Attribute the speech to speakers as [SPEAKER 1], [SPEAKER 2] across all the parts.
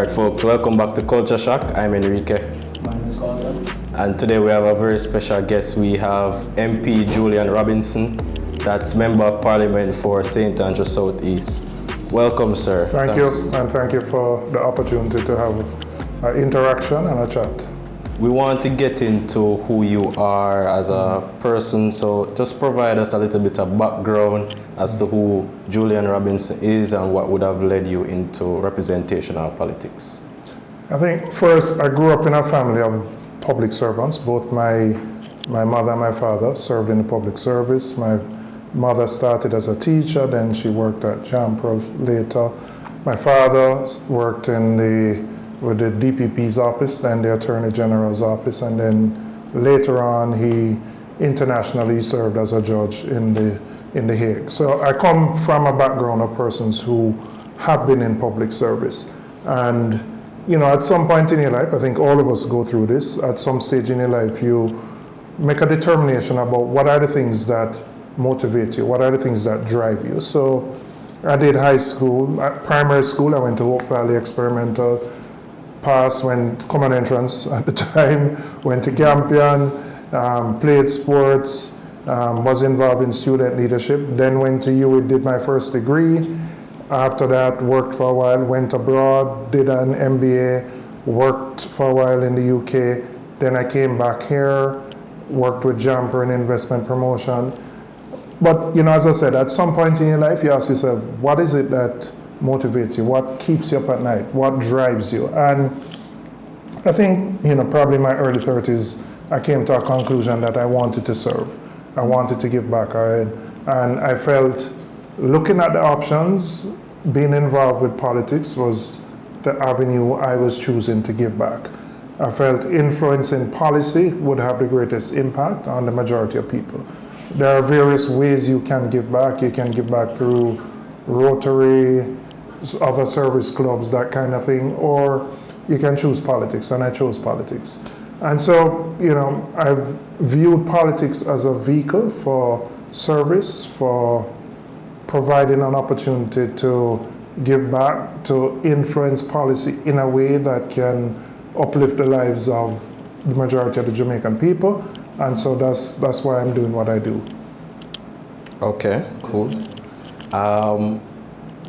[SPEAKER 1] Alright folks, welcome back to Culture Shock. I'm Enrique.
[SPEAKER 2] My name is Carter.
[SPEAKER 1] And today we have a very special guest. We have MP Julian Robinson, that's Member of Parliament for St. Andrew South East. Welcome, sir.
[SPEAKER 3] Thank you, and thank you for the opportunity to have an interaction and a chat.
[SPEAKER 1] We want to get into who you are as a person, so just provide us a little bit of background as to who Julian Robinson is and what would have led you into representational politics.
[SPEAKER 3] I think first I grew up in a family of public servants. Both my mother and my father served in the public service. My mother started as a teacher, then she worked at Jamaica later. My father worked with the DPP's office, then the Attorney General's office, and then later on he internationally served as a judge in the Hague. So I come from a background of persons who have been in public service. And you know, at some point in your life, I think all of us go through this, at some stage in your life you make a determination about what are the things that motivate you, what are the things that drive you. So I did high school, primary school, I went to Hope Valley Experimental, passed, went common entrance at the time, went to Campion, played sports, was involved in student leadership, then went to UWI, did my first degree. After that, worked for a while, went abroad, did an MBA, worked for a while in the UK, then I came back here, worked with Jamaica in investment promotion. But you know, as I said, at some point in your life, you ask yourself, what is it that motivates you? What keeps you up at night? What drives you? And I think, you know, probably in my early 30s, I came to a conclusion that I wanted to serve. I wanted to give back. And I felt, looking at the options, being involved with politics was the avenue I was choosing to give back. I felt influencing policy would have the greatest impact on the majority of people. There are various ways you can give back. You can give back through Rotary, other service clubs, that kind of thing, or you can choose politics, and I chose politics. And so, you know, I've viewed politics as a vehicle for service, for providing an opportunity to give back, to influence policy in a way that can uplift the lives of the majority of the Jamaican people. And so that's why I'm doing what I do.
[SPEAKER 1] Okay, cool.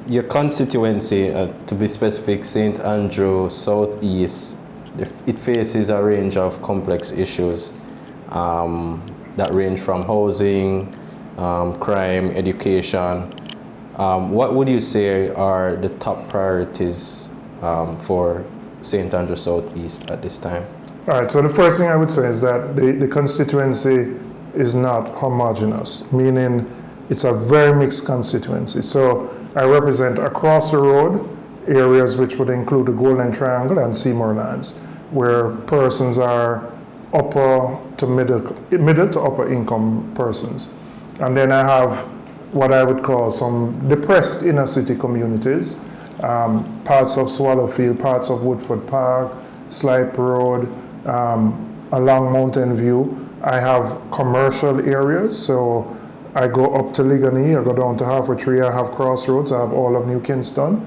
[SPEAKER 1] Your constituency, to be specific, St. Andrew South East, it faces a range of complex issues that range from housing, crime, education. What would you say are the top priorities for St. Andrew South East at this time?
[SPEAKER 3] All right, so the first thing I would say is that the constituency is not homogeneous, meaning it's a very mixed constituency. So I represent across the road areas which would include the Golden Triangle and Seymour Lands, where persons are upper to middle to upper income persons. And then I have what I would call some depressed inner city communities, parts of Swallowfield, parts of Woodford Park, Slipe Road, along Mountain View. I have commercial areas, so I go up to Ligony, I go down to Halfway Tree, I have Crossroads, I have all of New Kingston,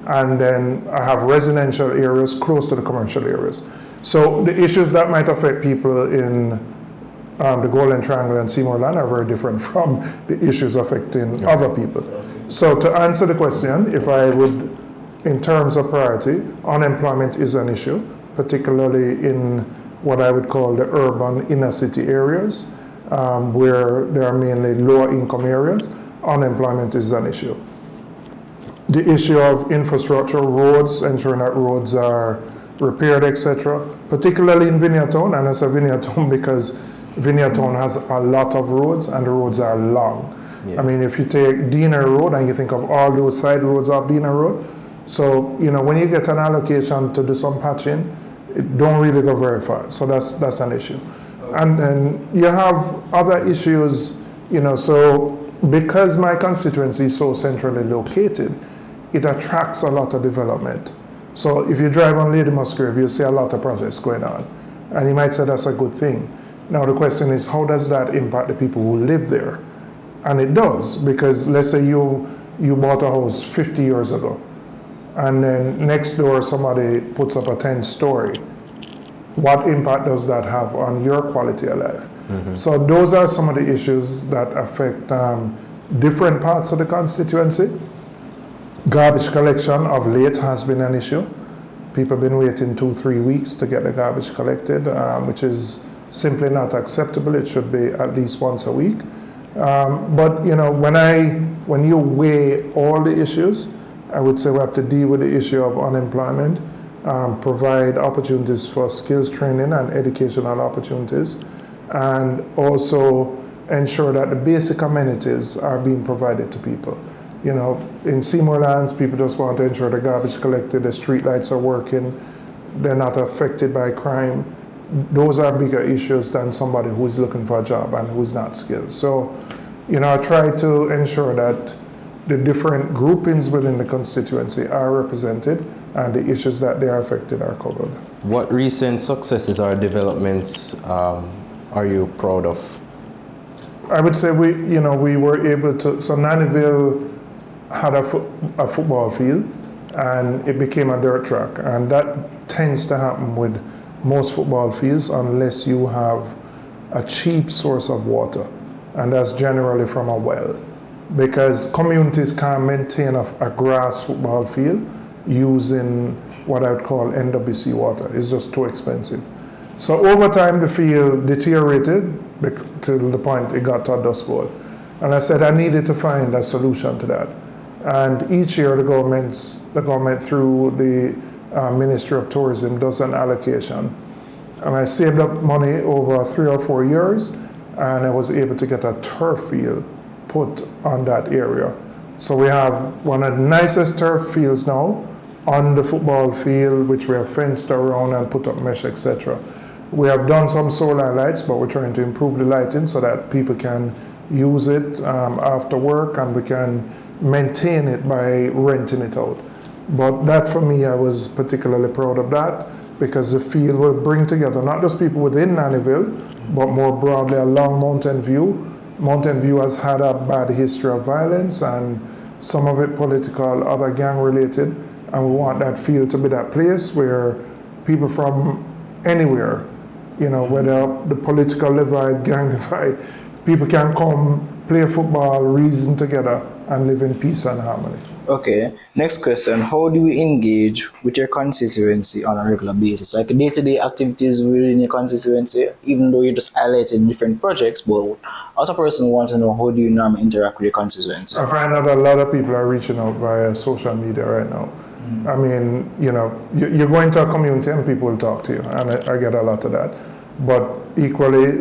[SPEAKER 3] and then I have residential areas close to the commercial areas. So the issues that might affect people in the Golden Triangle and Seymour Land are very different from the issues affecting other people. So to answer the question, if I would, in terms of priority, unemployment is an issue, particularly in what I would call the urban inner city areas, where there are mainly lower income areas. Unemployment is an issue. The issue of infrastructure, roads, ensuring that roads are repaired, etc., particularly in Vineyard Town, and I say Vineyard Town because Vineyard Town has a lot of roads and the roads are long. Yeah. I mean, if you take Dina Road and you think of all those side roads of Dina Road, so, you know, when you get an allocation to do some patching, it don't really go very far. So that's an issue. Okay. And then you have other issues, you know, so because my constituency is so centrally located, it attracts a lot of development. So if you drive on Lady Musgrave, you see a lot of projects going on. And you might say that's a good thing. Now the question is, how does that impact the people who live there? And it does, because let's say you bought a house 50 years ago. and then next door somebody puts up a 10-story, what impact does that have on your quality of life? So those are some of the issues that affect different parts of the constituency. Garbage collection of late has been an issue. People have been waiting 2-3 weeks to get the garbage collected, which is simply not acceptable. It should be at least once a week. But you know, when you weigh all the issues, I would say we have to deal with the issue of unemployment, provide opportunities for skills training and educational opportunities, and also ensure that the basic amenities are being provided to people. You know, in Seymour Lands, people just want to ensure the garbage collected, the street lights are working, they're not affected by crime. Those are bigger issues than somebody who is looking for a job and who's not skilled. So, you know, I try to ensure that the different groupings within the constituency are represented and the issues that they are affected are covered.
[SPEAKER 1] What recent successes or developments are you proud of?
[SPEAKER 3] I would say we were able to, so Nannyville had a football field and it became a dirt track, and that tends to happen with most football fields unless you have a cheap source of water, and that's generally from a well, because communities can't maintain a grass football field using what I would call NWC water. It's just too expensive. So over time the field deteriorated to the point it got to a dust bowl, and I said I needed to find a solution to that. And each year the government through the Ministry of Tourism does an allocation. And I saved up money over 3 or 4 years, and I was able to get a turf field put on that area. So we have one of the nicest turf fields now on the football field, which we have fenced around and put up mesh, etc. We have done some solar lights, but we're trying to improve the lighting so that people can use it after work, and we can maintain it by renting it out. But that for me, I was particularly proud of that, because the field will bring together not just people within Nannyville, but more broadly along Mountain View. Mountain View has had a bad history of violence, and some of it political, other gang related, and we want that field to be that place where people from anywhere, you know, whether the political divide, gang divide, people can come, play football, reason together, and live in peace and harmony.
[SPEAKER 2] Okay, next question. How do you engage with your constituency on a regular basis? Like day-to-day activities within your constituency, even though you just highlighted different projects, but other person wants to know, how do you normally interact with your constituency?
[SPEAKER 3] I find that a lot of people are reaching out via social media right now. I mean, you know, you go into a community and people will talk to you, and I get a lot of that. But equally,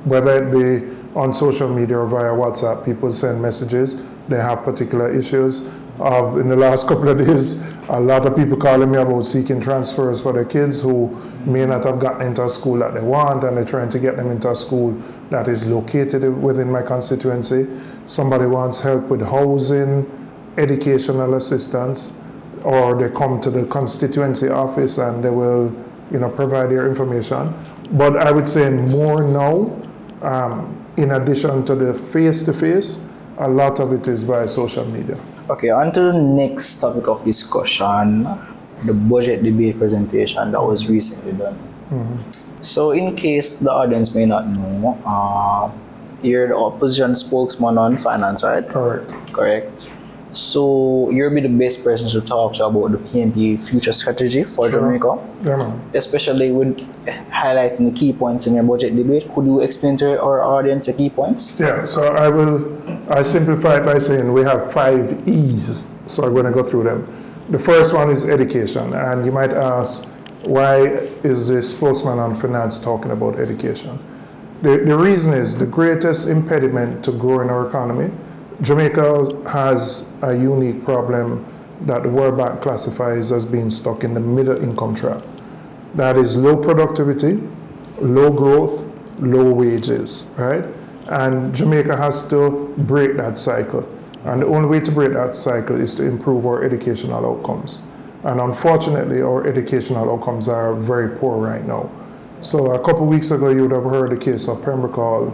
[SPEAKER 3] whether it be on social media or via WhatsApp, people send messages. They have particular issues. In the last couple of days, a lot of people calling me about seeking transfers for their kids who may not have gotten into a school that they want, and they're trying to get them into a school that is located within my constituency. Somebody wants help with housing, educational assistance, or they come to the constituency office and they will, you know, provide their information. But I would say more now, in addition to the face-to-face, a lot of it is by social media.
[SPEAKER 2] Okay, on to the next topic of discussion, the budget debate presentation that was recently done. So in case the audience may not know, you're the opposition spokesman on finance, right? Correct. So you'll be the best person to talk to about the PNP future strategy for Jamaica.
[SPEAKER 3] Yeah, man.
[SPEAKER 2] Especially with highlighting the key points in your budget debate. Could you explain to our audience the key points?
[SPEAKER 3] Yeah, so I simplify it by saying we have 5 E's, so I'm going to go through them. The first one is education, and you might ask, why is the spokesman on finance talking about education? The reason is the greatest impediment to growing our economy. Jamaica has a unique problem that the World Bank classifies as being stuck in the middle income trap. That is low productivity, low growth, low wages, right? And Jamaica has to break that cycle. And the only way to break that cycle is to improve our educational outcomes. And unfortunately, our educational outcomes are very poor right now. So a couple of weeks ago, you would have heard the case of Pembroke Hall,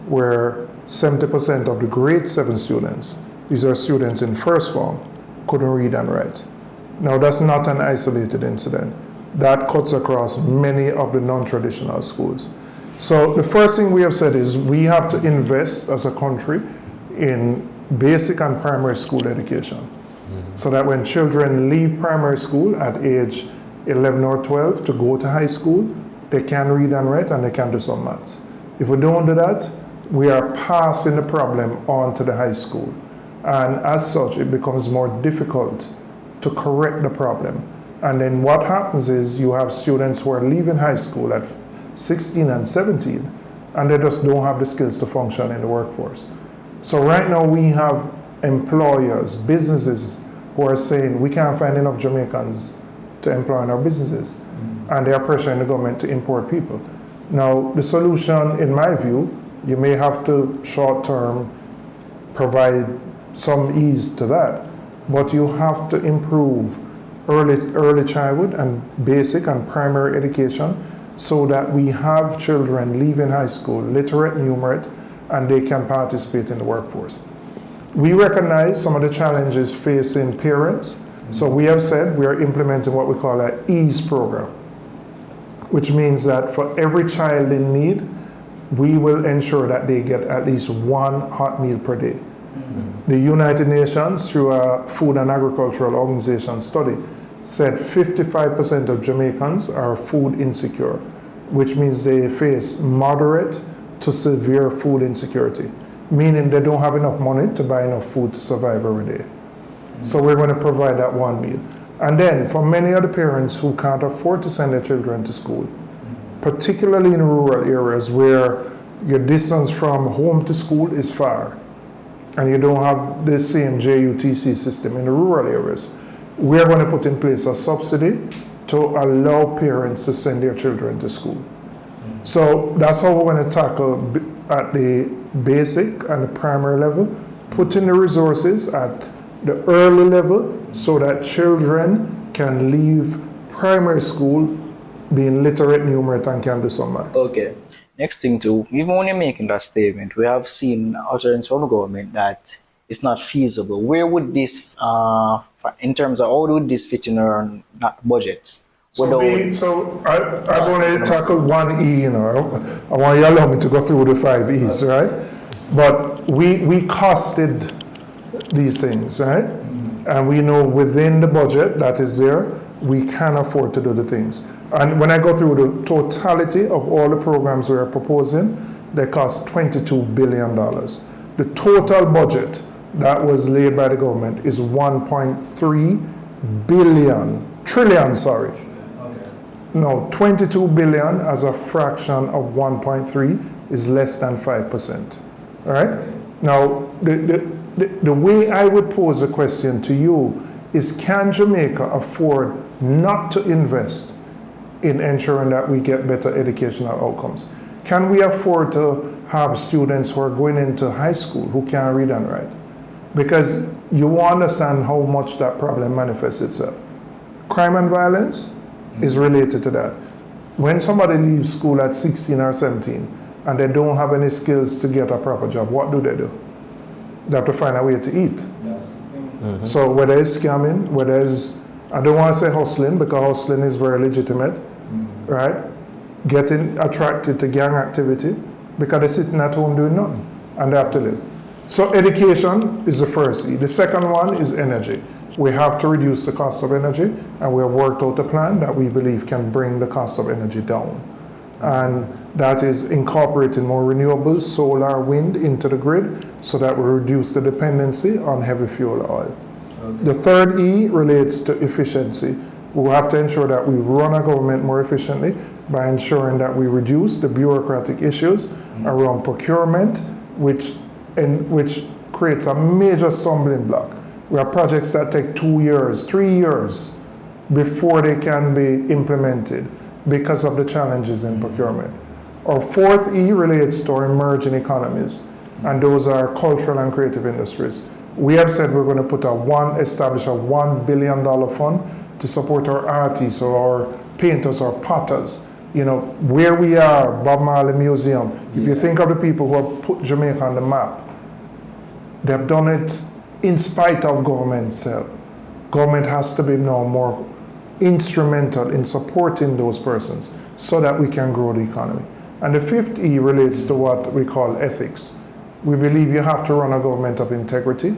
[SPEAKER 3] where 70% of the grade 7 students, these are students in first form, couldn't read and write. Now, that's not an isolated incident. That cuts across many of the non-traditional schools. So the first thing we have said is we have to invest as a country in basic and primary school education, so that when children leave primary school at age 11 or 12 to go to high school, they can read and write and they can do some maths. If we don't do that, we are passing the problem on to the high school. And as such, it becomes more difficult to correct the problem. And then what happens is you have students who are leaving high school at 16 and 17, and they just don't have the skills to function in the workforce. So right now we have employers, businesses who are saying we can't find enough Jamaicans to employ in our businesses, and they are pressuring the government to import people. Now, the solution, in my view, you may have to short-term provide some ease to that, but you have to improve early childhood and basic and primary education so that we have children leaving high school literate, numerate, and they can participate in the workforce. We recognize some of the challenges facing parents, so we have said we are implementing what we call an EASE program, which means that for every child in need, we will ensure that they get at least one hot meal per day. The United Nations, through a Food and Agricultural Organization study, said 55% of Jamaicans are food insecure, which means they face moderate to severe food insecurity, meaning they don't have enough money to buy enough food to survive every day. So we're going to provide that one meal. And then for many other parents who can't afford to send their children to school, particularly in rural areas where your distance from home to school is far, and you don't have the same JUTC system in the rural areas, we're going to put in place a subsidy to allow parents to send their children to school. So that's how we're going to tackle at the basic and the primary level, putting the resources at the early level so that children can leave primary school being literate, numerate, and can do some maths.
[SPEAKER 2] Okay. Next thing too, even when you're making that statement, we have seen utterance from the government that it's not feasible. Where would this, in terms of how would this fit in our budget?
[SPEAKER 3] I'm going to tackle 1E, you know. I want you to allow me to go through the 5 E's, right? But we costed these things, right? And we know within the budget that is there, we can afford to do the things. And when I go through the totality of all the programs we are proposing, they cost $22 billion. The total budget that was laid by the government is 1.3 trillion, sorry. No, 22 billion as a fraction of 1.3 is less than 5%. All right? Now, the way I would pose the question to you is, can Jamaica afford not to invest in ensuring that we get better educational outcomes? Can we afford to have students who are going into high school who can't read and write? Because you understand how much that problem manifests itself. Crime and violence is related to that. When somebody leaves school at 16 or 17 and they don't have any skills to get a proper job, what do? They have to find a way to eat.
[SPEAKER 2] Yes.
[SPEAKER 3] Mm-hmm. So whether it's scamming, whether it's, I don't want to say hustling because hustling is very legitimate, right? Getting attracted to gang activity because they're sitting at home doing nothing and they have to live. So education is the first E. The second one is energy. We have to reduce the cost of energy, and we have worked out a plan that we believe can bring the cost of energy down. And that is incorporating more renewables, solar, wind into the grid so that we reduce the dependency on heavy fuel oil. Okay. The third E relates to efficiency. We have to ensure that we run our government more efficiently by ensuring that we reduce the bureaucratic issues around procurement, which creates a major stumbling block. We have projects that take 2 years, 3 years before they can be implemented because of the challenges in procurement. Our fourth E relates to our emerging economies, and those are cultural and creative industries. We have said we're going to establish a $1 billion fund to support our artists or our painters or potters. You know, where we are, Bob Marley Museum, if you think of the people who have put Jamaica on the map, they've done it in spite of government's help. government has to be now more instrumental in supporting those persons so that we can grow the economy. And the fifth E relates to what we call ethics. We believe you have to run a government of integrity.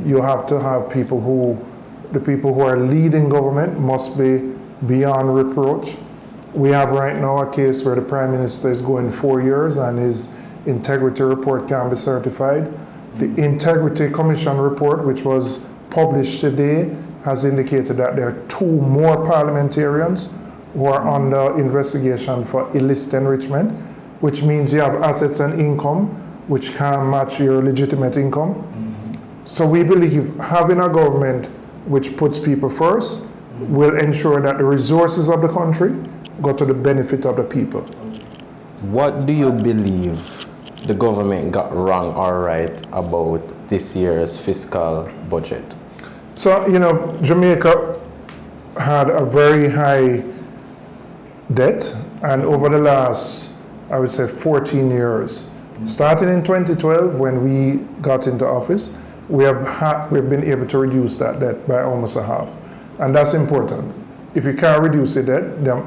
[SPEAKER 3] You have to have the people who are leading government must be beyond reproach. We have right now a case where the Prime Minister is going 4 years and his integrity report can be certified. The Integrity Commission report, which was published today, has indicated that there are 2 more parliamentarians who are under investigation for illicit enrichment, which means you have assets and income which can match your legitimate income. So we believe having a government which puts people first will ensure that the resources of the country go to the benefit of the people.
[SPEAKER 1] What do you believe the government got wrong or right about this year's fiscal budget?
[SPEAKER 3] So, Jamaica had a very high debt, and over the last, I would say, 14 years, starting in 2012 when we got into office, we've been able to reduce that debt by almost a half. And that's important. If you can't reduce the debt, then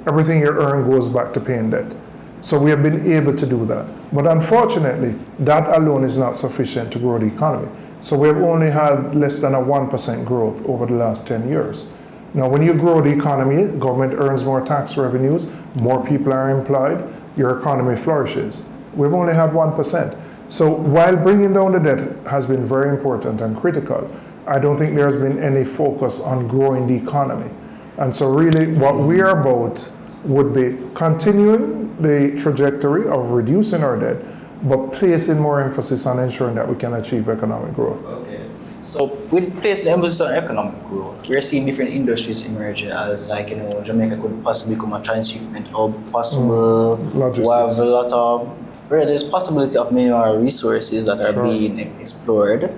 [SPEAKER 3] everything you earn goes back to paying debt. So we have been able to do that. But unfortunately, that alone is not sufficient to grow the economy. So we have only had less than a 1% growth over the last 10 years. Now, when you grow the economy, government earns more tax revenues, more people are employed, your economy flourishes. We've only had 1%. So while bringing down the debt has been very important and critical, I don't think there's been any focus on growing the economy. And so really what we are about would be continuing the trajectory of reducing our debt, but placing more emphasis on ensuring that we can achieve economic growth.
[SPEAKER 2] Okay. So with placing the emphasis on economic growth, we're seeing different industries emerging as Jamaica could possibly become a transshipment hub, possible.
[SPEAKER 3] Logistics.
[SPEAKER 2] We have a lot of, there's possibility of mineral resources that are being explored.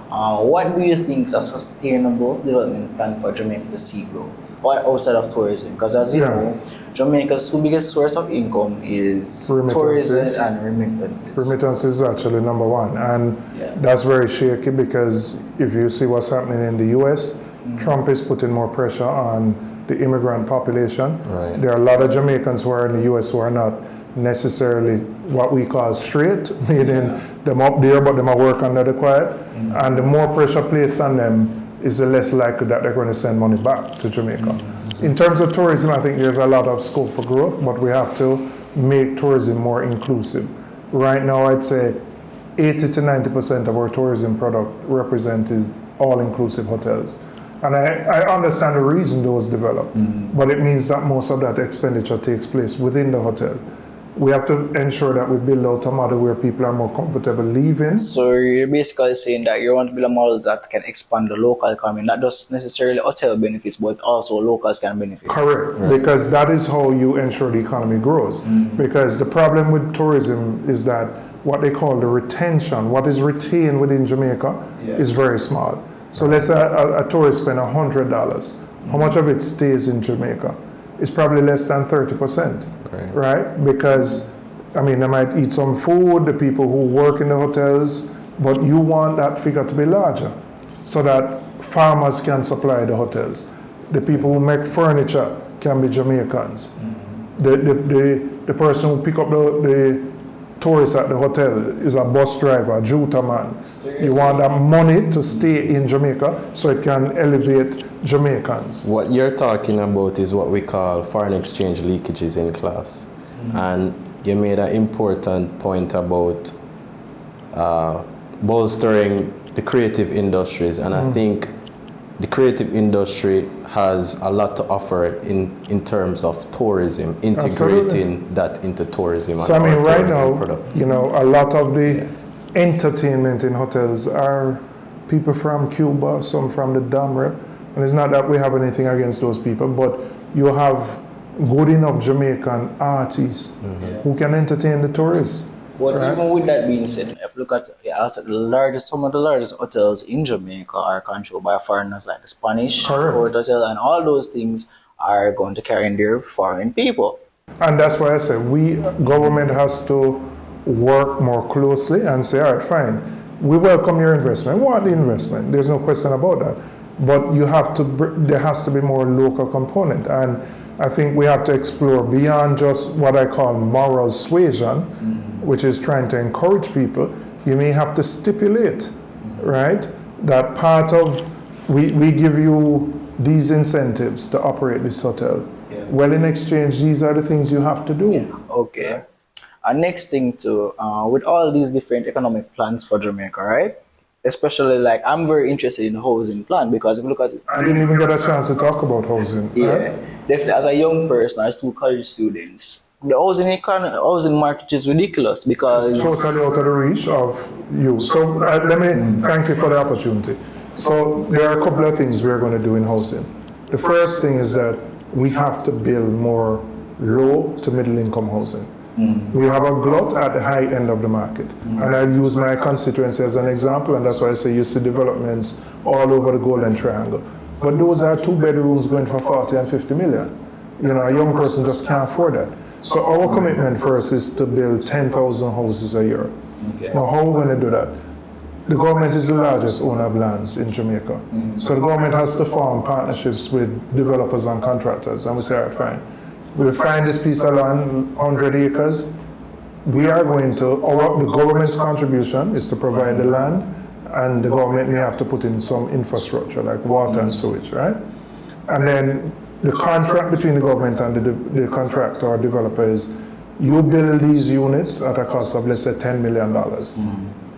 [SPEAKER 2] What do you think is a sustainable development plan for Jamaica to see growth, or outside of tourism? Because as you know, Jamaica's 2 biggest source of income is tourism and remittances.
[SPEAKER 3] Remittances is actually number 1, and that's very shaky because if you see what's happening in the US, Trump is putting more pressure on the immigrant population.
[SPEAKER 1] Right.
[SPEAKER 3] There are a lot of Jamaicans who are in the US who are not necessarily what we call straight, meaning them up there but them are work under the quiet, and the more pressure placed on them is the less likely that they're going to send money back to Jamaica. In terms of tourism, I think there's a lot of scope for growth, but we have to make tourism more inclusive. Right now, I'd say 80 to 90% of our tourism product represents all-inclusive hotels. And I understand the reason those develop, but it means that most of that expenditure takes place within the hotel. We have to ensure that we build out a model where people are more comfortable living.
[SPEAKER 2] So you're basically saying that you want to build a model that can expand the local economy, not just necessarily hotel benefits, but also locals can benefit.
[SPEAKER 3] Correct, because that is how you ensure the economy grows. Because the problem with tourism is that what they call the retention, what is retained within Jamaica, is very small. So let's say a tourist spend $100. How much of it stays in Jamaica? It's probably less than 30%, right? Because, they might eat some food, the people who work in the hotels, but you want that figure to be larger so that farmers can supply the hotels. The people who make furniture can be Jamaicans. The person who pick up the tourists at the hotel is a bus driver, a juta man. You want that money to stay in Jamaica so it can elevate Jamaicans.
[SPEAKER 1] What you're talking about is what we call foreign exchange leakages in class. And you made an important point about bolstering the creative industries. And I think the creative industry has a lot to offer in terms of tourism, integrating that into tourism.
[SPEAKER 3] So right now, a lot of the entertainment in hotels are people from Cuba, some from the Dam Rep. And it's not that we have anything against those people, but you have good enough Jamaican artists who can entertain the tourists.
[SPEAKER 2] But even with that being said, if you look at some of the largest hotels in Jamaica are controlled by foreigners, like the Spanish Port Hotel, and all those things are going to carry in their foreign people.
[SPEAKER 3] And that's why I say government has to work more closely and say, all right, fine, we welcome your investment. We want the investment. There's no question about that. but you have to. There has to be more local component, and I think we have to explore beyond just what I call moral suasion, which is trying to encourage people. You may have to stipulate, right, that part of we give you these incentives to operate this hotel.
[SPEAKER 2] Yeah.
[SPEAKER 3] Well, in exchange, these are the things you have to do.
[SPEAKER 2] Okay. And next thing too, with all these different economic plans for Jamaica, right? Especially like I'm very interested in the housing plan because if you look at it,
[SPEAKER 3] I didn't even get a chance to talk about housing.
[SPEAKER 2] yeah,
[SPEAKER 3] Right?
[SPEAKER 2] definitely as a young person, as two college students, the housing market is ridiculous because
[SPEAKER 3] It's totally out of the reach of you. So let me thank you for the opportunity. So there are a couple of things we're going to do in housing. The first thing is that we have to build more low to middle income housing. We have a glut at the high end of the market. And I use my constituency as an example, and that's why I say you see developments all over the Golden Triangle. But those are 2 bedrooms going for 40 and 50 million. You know, a young person just can't afford that. So our commitment first is to build 10,000 houses a year.
[SPEAKER 2] Okay.
[SPEAKER 3] Now, how are we going to do that? The government is the largest owner of lands in Jamaica. So the government has to form partnerships with developers and contractors. And we say, all right, fine. We'll find this piece of land, 100 acres. We are going to, the government's contribution is to provide the land, and the government may have to put in some infrastructure like water and sewage, right? And then the contract between the government and the contractor or developer is you build these units at a cost of, let's say, $10 million,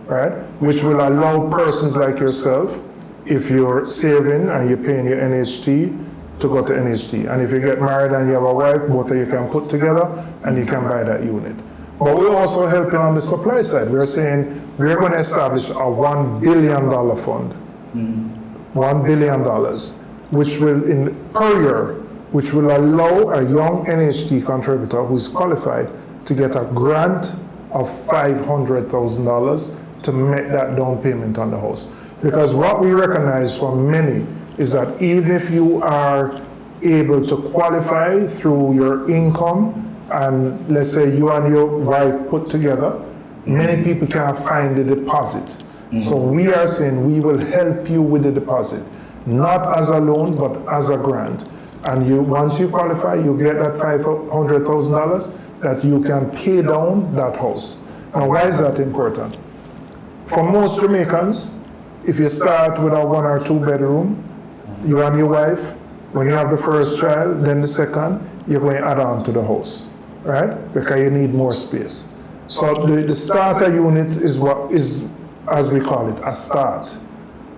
[SPEAKER 3] right? Which will allow persons like yourself, if you're saving and you're paying your NHT, to go to NHT. And if you get married and you have a wife, both of you can put together and you can buy that unit. But we're also helping on the supply side. We're saying we're going to establish a $1 billion fund. $1 billion, which will, per year, which will allow a young NHT contributor who's qualified to get a grant of $500,000 to make that down payment on the house. Because what we recognize from many is that even if you are able to qualify through your income, and let's say you and your wife put together, many people can't find the deposit. So we are saying we will help you with the deposit, not as a loan, but as a grant. And once you qualify, you get that $500,000 that you can pay down that house. And why is that important? For most Jamaicans, if you start with a 1 or 2 bedroom, you and your wife, when you have the first child, then the second, you're going to add on to the house, right? Because you need more space. So the starter unit is what is, as we call it, a start.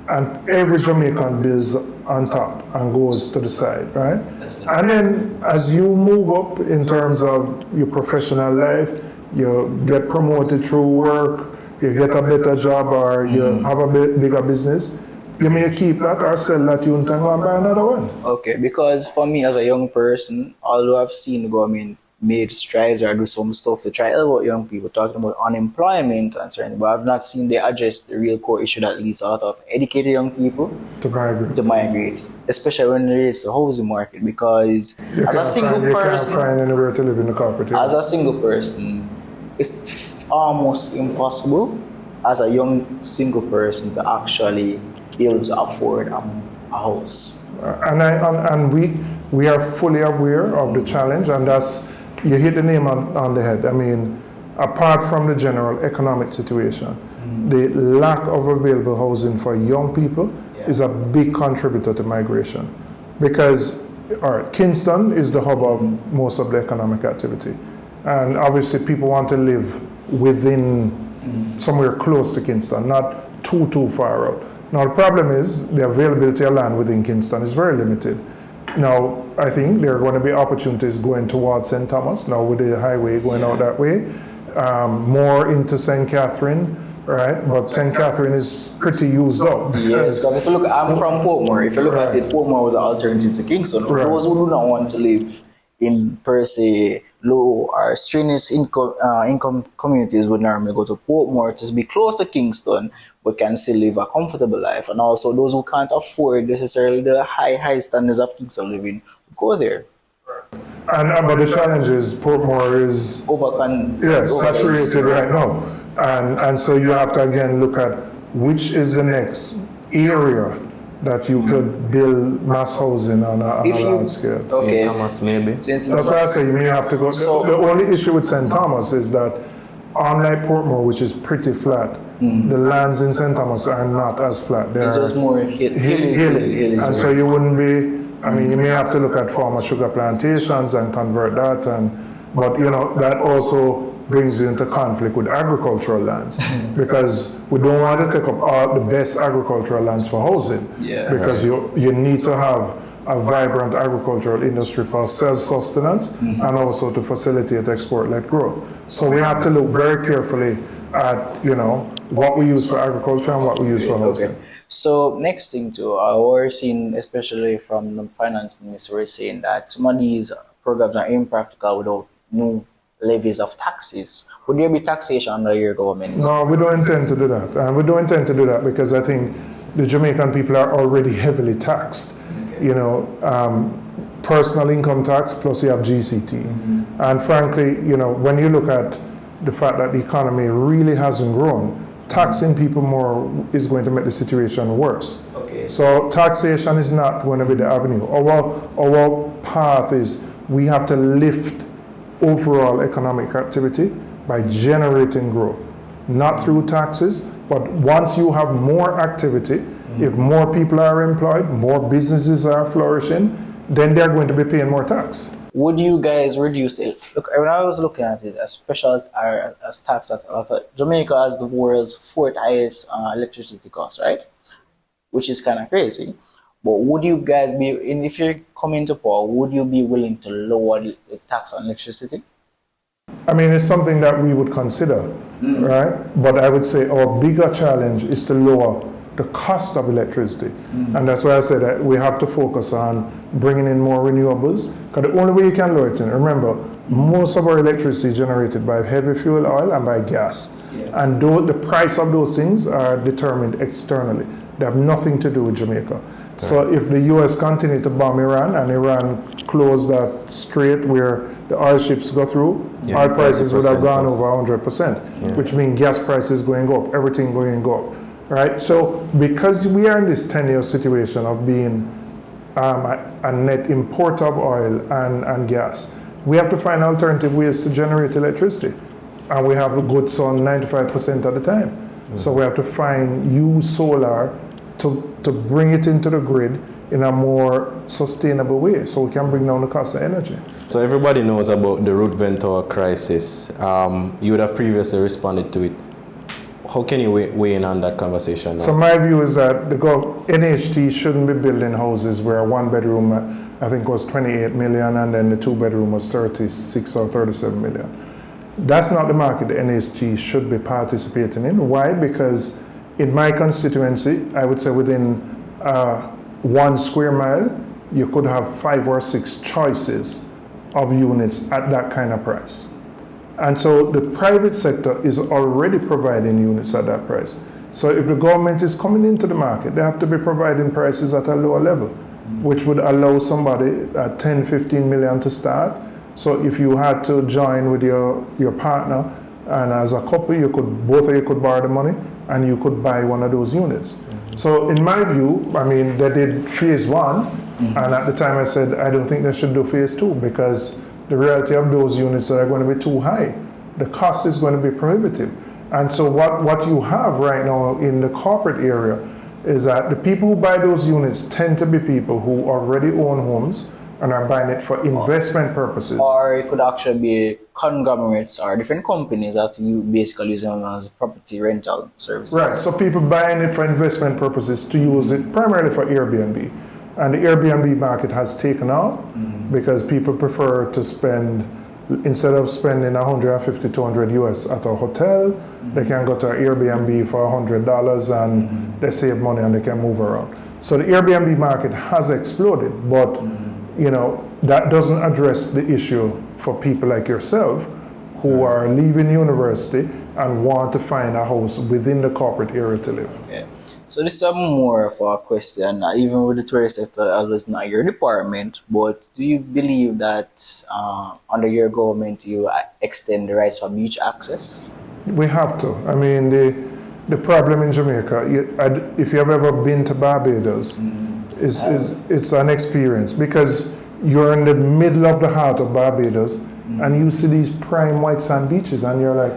[SPEAKER 3] And every Jamaican builds on top and goes to the side, right? And then as you move up in terms of your professional life, you get promoted through work, you get a better job, or you have a bigger business, you may keep that or sell that unit and go and buy another one.
[SPEAKER 2] Okay, because for me as a young person, although I've seen the government made strides or do some stuff to try to help young people, talking about unemployment and certain, but I've not seen they address the real core issue that leads a lot of educated young people
[SPEAKER 3] to
[SPEAKER 2] migrate, especially when it relates to the housing market. Because as a single person,
[SPEAKER 3] you can't find anywhere to live in the carpet.
[SPEAKER 2] As a single person, it's almost impossible as a young single person to actually be able to afford a house.
[SPEAKER 3] And we are fully aware of the challenge, and that's, you hit the name on the head. I mean, apart from the general economic situation, the lack of available housing for young people is a big contributor to migration. Because, all right, Kingston is the hub of most of the economic activity. And obviously people want to live within somewhere close to Kingston, not too far out. Now the problem is the availability of land within Kingston is very limited. Now I think there are going to be opportunities going towards St. Thomas, now with the highway going out that way, more into St. Catherine, right? But St. Catherine is pretty used up.
[SPEAKER 2] Yes, because if you look, I'm from Portmore. If you look at it, Portmore was an alternative to Kingston. Those who do not want to live in per se low or strenuous income communities would normally go to Portmore to be close to Kingston, but can still live a comfortable life. And also those who can't afford necessarily the high standards of Kingston living go there.
[SPEAKER 3] But the challenge is Portmore is saturated right now. And so you have to again look at which is the next area that you could build mass housing on a large scale.
[SPEAKER 2] Okay.
[SPEAKER 1] St. Thomas, maybe.
[SPEAKER 3] That's why I say you may have to go. The only issue with St. Thomas is that, unlike Portmore, which is pretty flat, the lands in St. Thomas are not as flat. They're
[SPEAKER 2] It's just more hilly.
[SPEAKER 3] And so you wouldn't be, I mean, you may have to look at former sugar plantations and convert that, but you know, that also brings you into conflict with agricultural lands because we don't want to take up all the best agricultural lands for housing because you need to have a vibrant agricultural industry for self-sustenance and also to facilitate export-led growth. So we have to look very carefully at, you know, what we use for agriculture and what we use for housing.
[SPEAKER 2] Okay. So next thing too, we're seeing, especially from the finance minister, we're saying that some of these programs are impractical without new levies of taxes. Would there be taxation under your government?
[SPEAKER 3] No, we don't intend to do that. And we don't intend to do that because I think the Jamaican people are already heavily taxed. Okay. You know, personal income tax plus you have GCT. And frankly, you know, when you look at the fact that the economy really hasn't grown, taxing people more is going to make the situation worse. Okay. So taxation is not going to be the avenue. Our path is we have to lift overall economic activity by generating growth, not through taxes, but once you have more activity, if more people are employed, more businesses are flourishing, then they're going to be paying more tax.
[SPEAKER 2] Would you guys reduce it? Look, when I was looking at it, as special as tax, I thought Jamaica has the world's fourth highest electricity cost, right? Which is kind of crazy. But would you guys be, if you come into power, would you be willing to lower the tax on electricity?
[SPEAKER 3] I mean, it's something that we would consider, right? But I would say our bigger challenge is to lower the cost of electricity. And that's why I said that we have to focus on bringing in more renewables, because the only way you can lower it, remember, most of our electricity is generated by heavy fuel oil and by gas. Yeah. And the price of those things are determined externally. They have nothing to do with Jamaica. Okay. So if the US continue to bomb Iran and Iran close that strait where the oil ships go through, oil prices would have gone over 100%, which means gas prices going up, everything going up. Right? So because we are in this 10-year situation of being a net importer of oil and gas, we have to find alternative ways to generate electricity. And we have good sun 95% of the time. So we have to use solar to bring it into the grid in a more sustainable way so we can bring down the cost of energy.
[SPEAKER 1] So everybody knows about the Root Ventura crisis. You would have previously responded to it. How can you weigh in on that conversation now?
[SPEAKER 3] So my view is that the NHT shouldn't be building houses where one bedroom, I think, was 28 million and then the two bedroom was 36 or 37 million. That's not the market the NHT should be participating in. Why? Because in my constituency, I would say within 1 square mile, you could have 5 or 6 choices of units at that kind of price. And so the private sector is already providing units at that price. So if the government is coming into the market, they have to be providing prices at a lower level, which would allow somebody at 10, 15 million to start. So if you had to join with your partner, and as a couple, both of you could borrow the money and you could buy one of those units. So in my view, I mean, they did phase 1, and at the time I said, I don't think they should do phase 2 because the reality of those units are going to be too high. The cost is going to be prohibitive. And so what you have right now in the corporate area is that the people who buy those units tend to be people who already own homes and are buying it for investment purposes.
[SPEAKER 2] Or it could actually be conglomerates or different companies that you basically use them as property rental services.
[SPEAKER 3] Right, so people buying it for investment purposes to use it primarily for Airbnb. And the Airbnb market has taken off because people prefer to spend, instead of spending 150, 200 US at a hotel, they can go to an Airbnb for $100 and they save money and they can move around. So the Airbnb market has exploded, but you know, that doesn't address the issue for people like yourself who are leaving university and want to find a house within the corporate area to live.
[SPEAKER 2] Okay. So this is more of a question, even with the tourist sector, it was not your department, but do you believe that under your government you extend the rights for beach access?
[SPEAKER 3] We have to. I mean, the problem in Jamaica, if you've ever been to Barbados, it's an experience because you're in the middle of the heart of Barbados and you see these prime white sand beaches and you're like,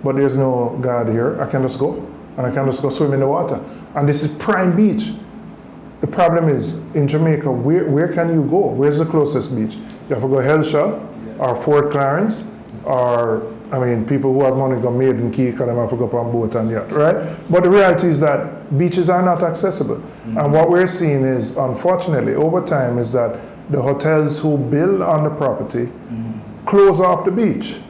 [SPEAKER 3] but there's no God here. I can just go and I can just go swim in the water. And this is prime beach. The problem is in Jamaica, where can you go? Where's the closest beach? You have to go Hellshire or Fort Clarence or, I mean, people who have money go Maiden Key because they have to go up on boat and yacht, right? But the reality is that beaches are not accessible. And what we're seeing is, unfortunately, over time, is that the hotels who build on the property close off the beach,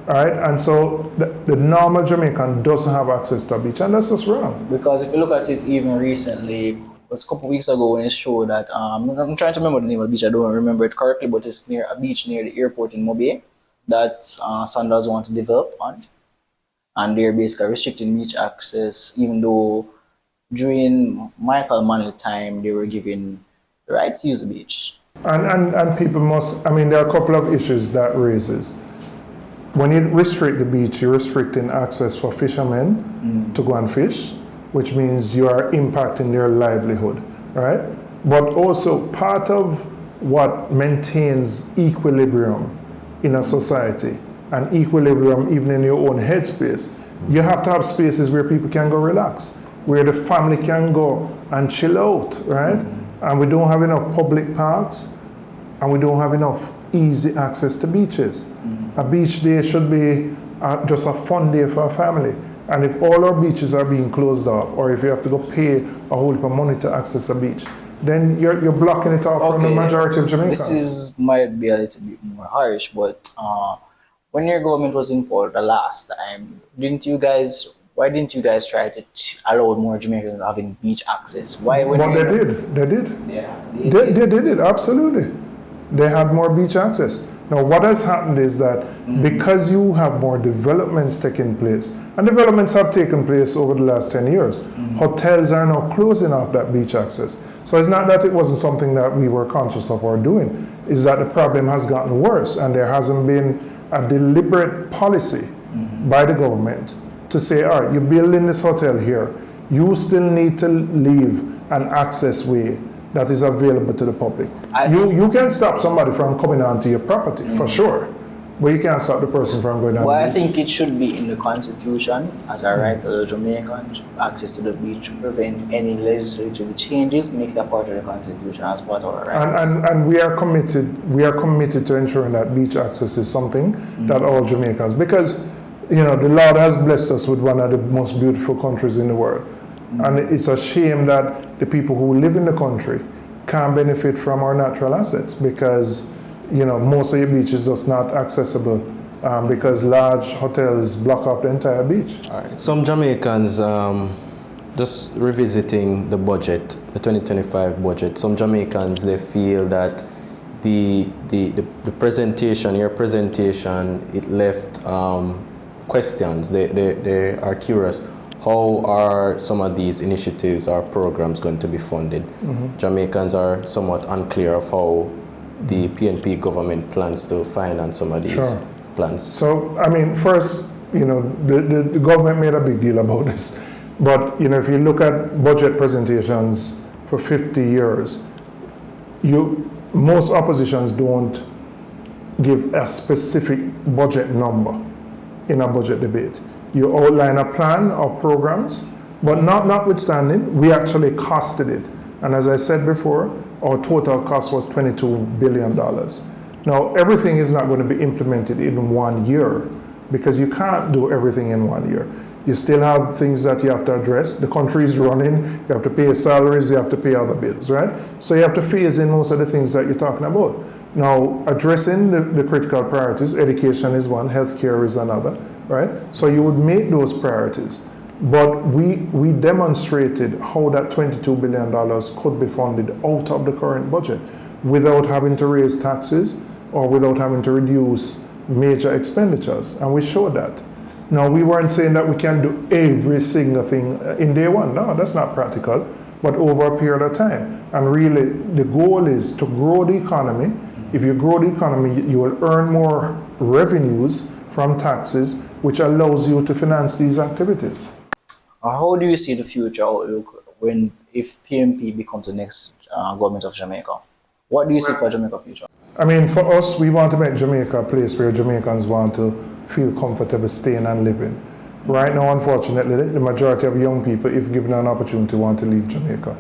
[SPEAKER 3] right? And so the normal Jamaican doesn't have access to a beach, and that's just wrong.
[SPEAKER 2] Because if you look at it even recently, it was a couple of weeks ago when it showed that, I'm trying to remember the name of the beach, I don't remember it correctly, but it's near a beach near the airport in Mobay that Sandals want to develop on. And they're basically restricting beach access, even though during Michael Manley time, they were given the right to use the beach.
[SPEAKER 3] And people must, I mean, there are a couple of issues that raises. When you restrict the beach, you're restricting access for fishermen to go and fish, which means you are impacting their livelihood, right? But also part of what maintains equilibrium in a society, and equilibrium even in your own headspace, you have to have spaces where people can go relax, where the family can go and chill out, right? And we don't have enough public parks, and we don't have enough easy access to beaches. A beach day should be just a fun day for a family. And if all our beaches are being closed off, or if you have to go pay a whole heap of money to access a beach, then you're blocking it off from the majority of Jamaicans.
[SPEAKER 2] This might be a little bit more harsh, but when your government was in power the last time, why didn't you guys try to allow more Jamaicans having beach access? Why?
[SPEAKER 3] But they did.
[SPEAKER 2] Yeah,
[SPEAKER 3] They did, absolutely. They had more beach access. Now, what has happened is that because you have more developments taking place, and developments have taken place over the last 10 years, hotels are now closing off that beach access. So it's not that it wasn't something that we were conscious of or doing, it's that the problem has gotten worse, and there hasn't been a deliberate policy by the government to say, all right, you're building this hotel here, you still need to leave an access way that is available to the public. You can stop somebody from coming onto your property, for sure, but you can't stop the person from going on
[SPEAKER 2] Well,
[SPEAKER 3] the
[SPEAKER 2] I
[SPEAKER 3] beach.
[SPEAKER 2] think it should be in the Constitution as a right of the Jamaicans access to the beach to prevent any legislative changes, make that part of the Constitution as part of our rights.
[SPEAKER 3] And we are committed to ensuring that beach access is something that all Jamaicans, because the Lord has blessed us with one of the most beautiful countries in the world. And it's a shame that the people who live in the country can't benefit from our natural assets because, most of your beach is just not accessible because large hotels block off the entire beach.
[SPEAKER 1] All right. Some Jamaicans, just revisiting the budget, the 2025 budget, some Jamaicans, they feel that the presentation, your presentation, it left questions. They are curious. How are some of these initiatives or programs going to be funded? Jamaicans are somewhat unclear of how the PNP government plans to finance some of these plans.
[SPEAKER 3] So, I mean, first, the government made a big deal about this. But, if you look at budget presentations for 50 years, most oppositions don't give a specific budget number in a budget debate. You outline a plan or programs, but notwithstanding, we actually costed it. And as I said before, our total cost was $22 billion. Now, everything is not going to be implemented in 1 year because you can't do everything in 1 year. You still have things that you have to address. The country is running, you have to pay salaries, you have to pay other bills, right? So you have to phase in most of the things that you're talking about. Now, addressing the critical priorities, education is one, healthcare is another, right? So you would make those priorities. But we demonstrated how that $22 billion could be funded out of the current budget without having to raise taxes or without having to reduce major expenditures. And we showed that. Now, we weren't saying that we can do every single thing in day one. No, that's not practical, but over a period of time. And really, the goal is to grow the economy. If you grow the economy, you will earn more revenues from taxes, which allows you to finance these activities.
[SPEAKER 2] How do you see the future outlook if PMP becomes the next government of Jamaica? What do you see for Jamaica future?
[SPEAKER 3] I mean, for us, we want to make Jamaica a place where Jamaicans want to feel comfortable staying and living. Right now, unfortunately, the majority of young people, if given an opportunity, want to leave Jamaica,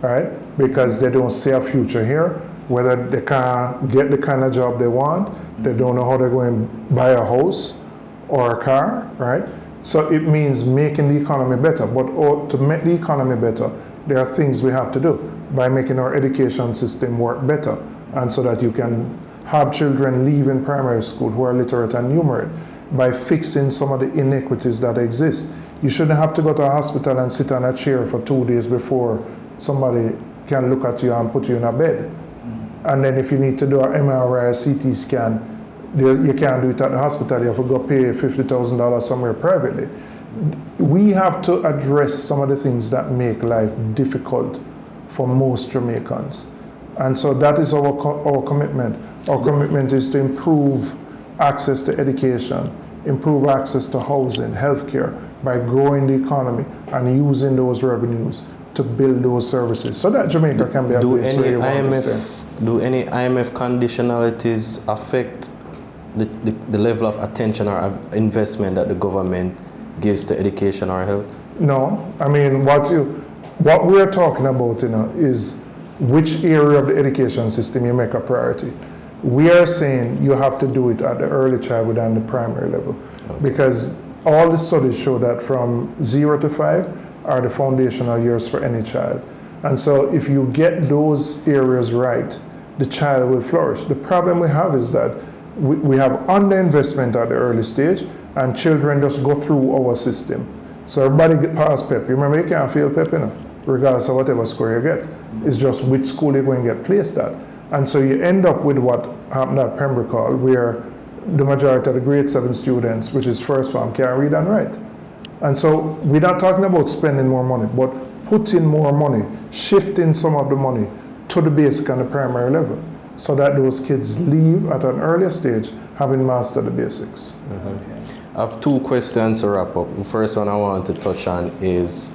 [SPEAKER 3] right? Because they don't see a future here, whether they can't get the kind of job they want, they don't know how they're going to buy a house or a car, right? So it means making the economy better. But to make the economy better, there are things we have to do by making our education system work better, and so that you can have children leaving primary school who are literate and numerate, by fixing some of the inequities that exist. You shouldn't have to go to a hospital and sit on a chair for 2 days before somebody can look at you and put you in a bed. And then if you need to do an MRI or CT scan, you can't do it at the hospital. You have to go pay $50,000 somewhere privately. We have to address some of the things that make life difficult for most Jamaicans. And so that is our commitment. Our commitment is to improve access to education, improve access to housing, healthcare, by growing the economy and using those revenues to build those services so that Jamaica can be a place where you want to stay.
[SPEAKER 1] Do any IMF conditionalities affect the level of attention or investment that the government gives to education or health?
[SPEAKER 3] No. I mean, what we're talking about, is which area of the education system you make a priority. We are saying you have to do it at the early childhood and the primary level, because all the studies show that from 0 to 5 are the foundational years for any child. And so if you get those areas right, the child will flourish. The problem we have is that we have underinvestment at the early stage, and children just go through our system. So everybody get past PEP. You remember, you can't fail PEP, regardless of whatever score you get. It's just which school you're going to get placed at. And so you end up with what happened at Pembroke Hall, where the majority of the grade 7 students, which is first form, can't read and write. And so we're not talking about spending more money, but putting more money, shifting some of the money to the basic and the primary level, so that those kids leave at an earlier stage having mastered the basics.
[SPEAKER 1] Okay. I have 2 questions to wrap up. The first one I want to touch on is,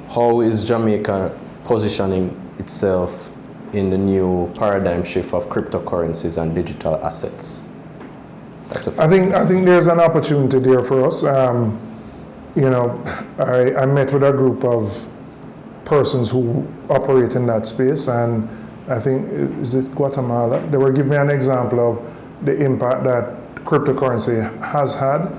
[SPEAKER 1] how is Jamaica positioning itself in the new paradigm shift of cryptocurrencies and digital assets? That's the first
[SPEAKER 3] I think there's an opportunity there for us. I met with a group of persons who operate in that space, and I think, is it Guatemala? They were giving me an example of the impact that cryptocurrency has had.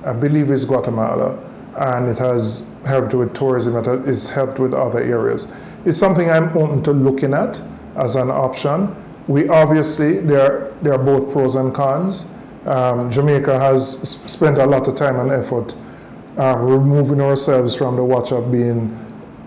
[SPEAKER 3] I believe it's Guatemala, and it has helped with tourism, it has helped with other areas. It's something I'm open to looking at as an option. We obviously, there are both pros and cons. Jamaica has spent a lot of time and effort removing ourselves from the watch of being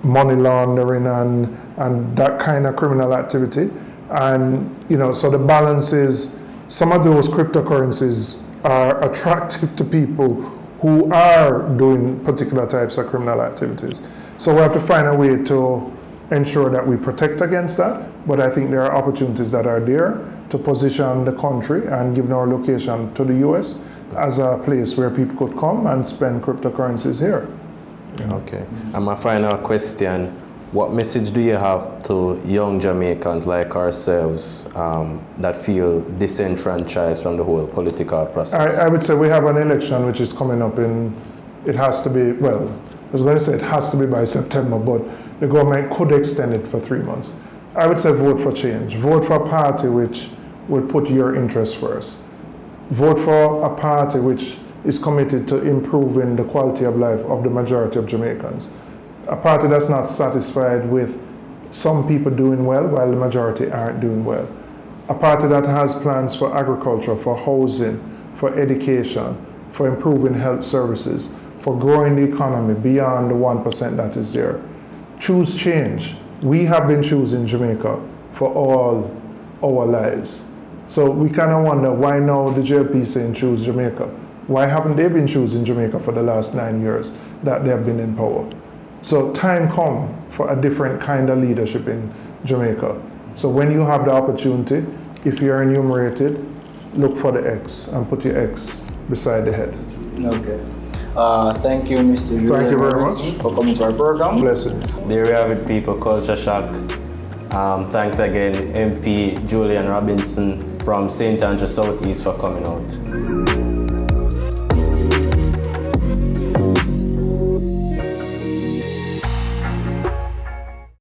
[SPEAKER 3] money laundering and that kind of criminal activity. And, so the balance is, some of those cryptocurrencies are attractive to people who are doing particular types of criminal activities. So we have to find a way to ensure that we protect against that. But I think there are opportunities that are there to position the country and given our location to the US as a place where people could come and spend cryptocurrencies here.
[SPEAKER 1] Okay. And my final question, what message do you have to young Jamaicans like ourselves that feel disenfranchised from the whole political process?
[SPEAKER 3] I would say we have an election which is coming up it has to be, well, I was going to say it has to be by September, but the government could extend it for 3 months. I would say vote for change. Vote for a party which will put your interests first. Vote for a party which is committed to improving the quality of life of the majority of Jamaicans. A party that's not satisfied with some people doing well while the majority aren't doing well. A party that has plans for agriculture, for housing, for education, for improving health services, for growing the economy beyond the 1% that is there. Choose change. We have been choosing Jamaica for all our lives. So we kind of wonder, why now the JLP saying choose Jamaica? Why haven't they been choosing Jamaica for the last 9 years that they have been in power? So time come for a different kind of leadership in Jamaica. So when you have the opportunity, if you're enumerated, look for the X and put your X beside the head.
[SPEAKER 2] Okay. Thank you, Mr. Julian
[SPEAKER 3] Thank you very
[SPEAKER 2] Robinson,
[SPEAKER 3] much.
[SPEAKER 2] for coming to our program.
[SPEAKER 3] Blessings.
[SPEAKER 1] There we have it, people. Culture shock. Thanks again, MP Julian Robinson from St. Andrew Southeast for coming out.